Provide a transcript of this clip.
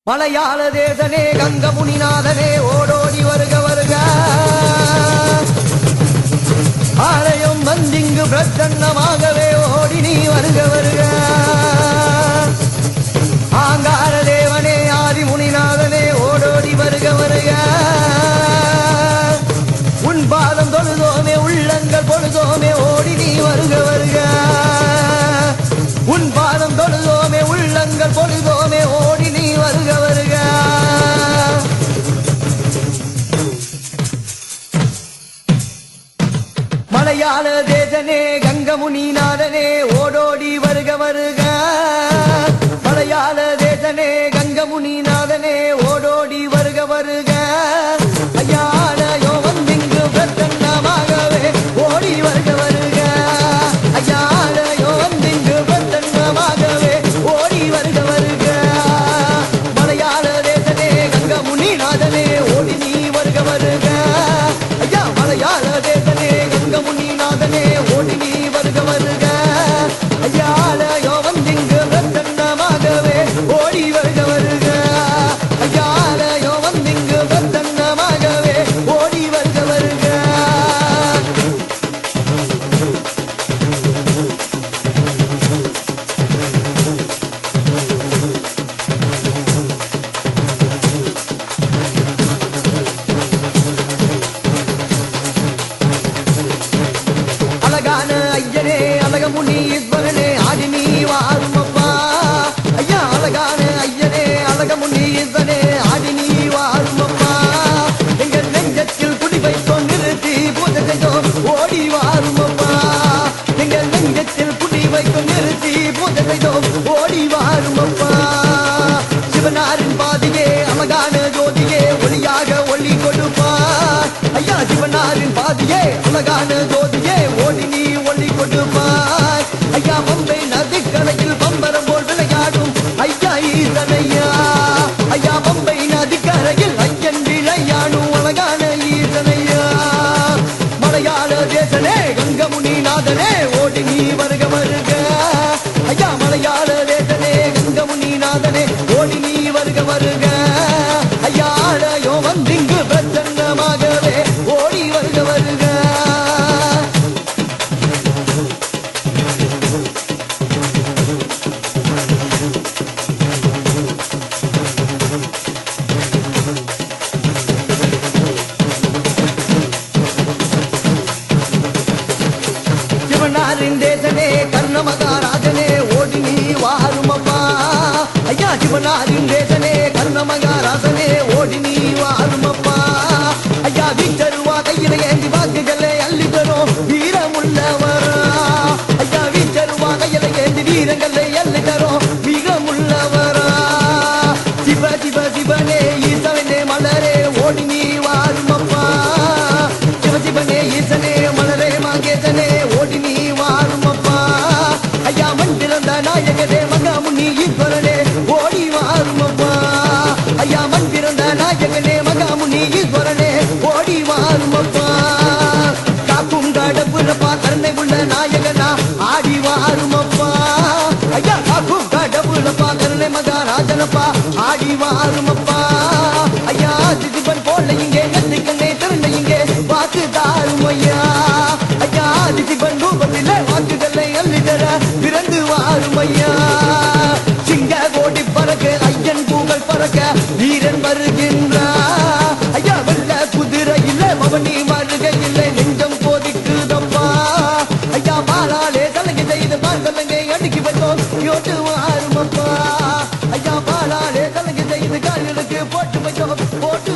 மலையாள தேசனே கங்கமுனிநாதனே ஓடோடி வருக வருக ஆலயம் வந்திங்கு பிரசன்னமாகவே ஓடி நீ வருக வருக ஆங்கார தேவனே ஆதிமுனிநாதனே ஓடோடி வருக வருக உன் பாதம் தொழுதோமே உள்ளங்கள் பொழுதோமே ஓடி நீ வருக வருக உன் பாதம் தொழுதோமே உள்ளங்கள் பொழுதோமே ஓடி நீ வருக வருக மலையாள தேசனே கங்கமுனிநாதனே ஓடோடி வருக வருக மலையாள தேசனே கங்கமுனிநாதனே ஓடோடி வருக வருக ஐயாலயோ வந்திங்கு பிரசன்னமாகவே ஓடி வருக வருக ஐயாலயோ வந்திங்கு பிரசன்னமாகவே ஓடி வருக வருக மலையாள தேசனே கங்கமுனிநாதனே ஓடி நீ வருக வருக ஐயா மலையாள தேசனே கங்கமுனிநாதனே ஓடி நீ வருக வருக ஐயாலயோ வந்திங்கு பிரசன்னமாகவே ஓடி வருக வருக ஐயாலயோ வந்திங்கு பிரசன்னமாகவே ஓடி வருக வருக அழகான ஐயனே அழகமுனி ஈஸ்வரனே ஆடி நீ வாருமப்பா ஐயா அழகான ஐயனே அழகமுனி ஈஸ்வரனே ஆடி நீ வாருமப்பா எங்கள் நெஞ்சத்தில் குடி வைத்தோம் நிறுத்தி பூஜை செய்தோம் ஓடி வாருமப்பா எங்கள் நெஞ்சத்தில் குடி வைத்தோம் நிறுத்தி பூஜை செய்தோம் ஓடி வாருமப்பா சிவனாரின் பாதியே அழகான ஜோதியே ஒளியாக ஒளி கொடுப்பா ஐயா சிவனாரின் பாதியே அழகான ஜோதியே ஓடி நீ ஒளி கொடுப்பாய் ஐயா பம்பை நதிக்கரையில் பம்பரம் போல் விளையாடும் ஐயா ஈசனையா ஐயா பம்பை நதிக்கரையில் ஐயன் விளையாடும் அழகான ஈசனையா மலையாள தேசனே கங்கமுனிநாதனே ஓடி நீ வருக வருக ஐயா மலையாள தேசனே கங்கமுனிநாதனே ஓடி நீ வருக வருக ஐயா ஆலயோ வந்திங்கு பிரசன்னமாகவே ஓடி வருக வருக சிவனாரின் தேசனே கர்ணமகாராஜனே ஓடி நீ வாருமப்பா ஐயா சிவனாரின் தேசனே கர்ணமகாராஜனே ஓடி நீ வாருமப்பா ஐயா வீச்சருவா கையில ஏந்தி வாக்குகளை அள்ளி தரும் வீரமுள்ளவரா ஐயா வீச்சருவா கையில ஏந்தி வீரங்களை அள்ளி தரும் வீரமுள்ளவரா சிவ சிவ சிவனே ஈசவனே மலரே ஓடி நீ வாருமப்பா சிவ சிவனே ஈசனே மலரே மாகேசனே ஓடி நீ வாருமப்பா ஐயா மண்டிருந்த நாயகனே மகாமுனி ஈஸ்வரனே ஓடி வாருமப்பா ஐயா மண்டிருந்த நாயகனே மகாமுனி ஈஸ்வரனே ஓடி வாருமப்பா காக்கும் கடப்புறப்பா கருணை உள்ள நாயகனா ஆடி வாருமப்பா ஐயா காக்கும் கடப்புறப்பா கருணை மகாராஜனப்பா ஆடி வாருமப்பா ஐயா திதிபன் போல இங்கே கண்ணை திறந்த இங்கே வாக்கு தாரும் ஐயா ஐயா திதிபன் ரூபத்திலே வாக்குகளை அள்ளிதர பிறந்து வாரும் ஐயா சிங்க கோடி பறக்க ஐயன் பூங்கள் பறக்க வீரன் வருகின்றார் ஐயா வெள்ள குதிரை இல்லை மவனி மருக இல்லை நெஞ்சம் போதிக்குதப்பா ஐயா பாலாலே தலங்கை செய்து பால்கலங்கை அடுக்கி வைத்தோம் யோட்டு வாருமப்பா ஐயா பாலாலே தலங்கை செய்து கால்களுக்கு போட்டு வைத்தோம் போட்டு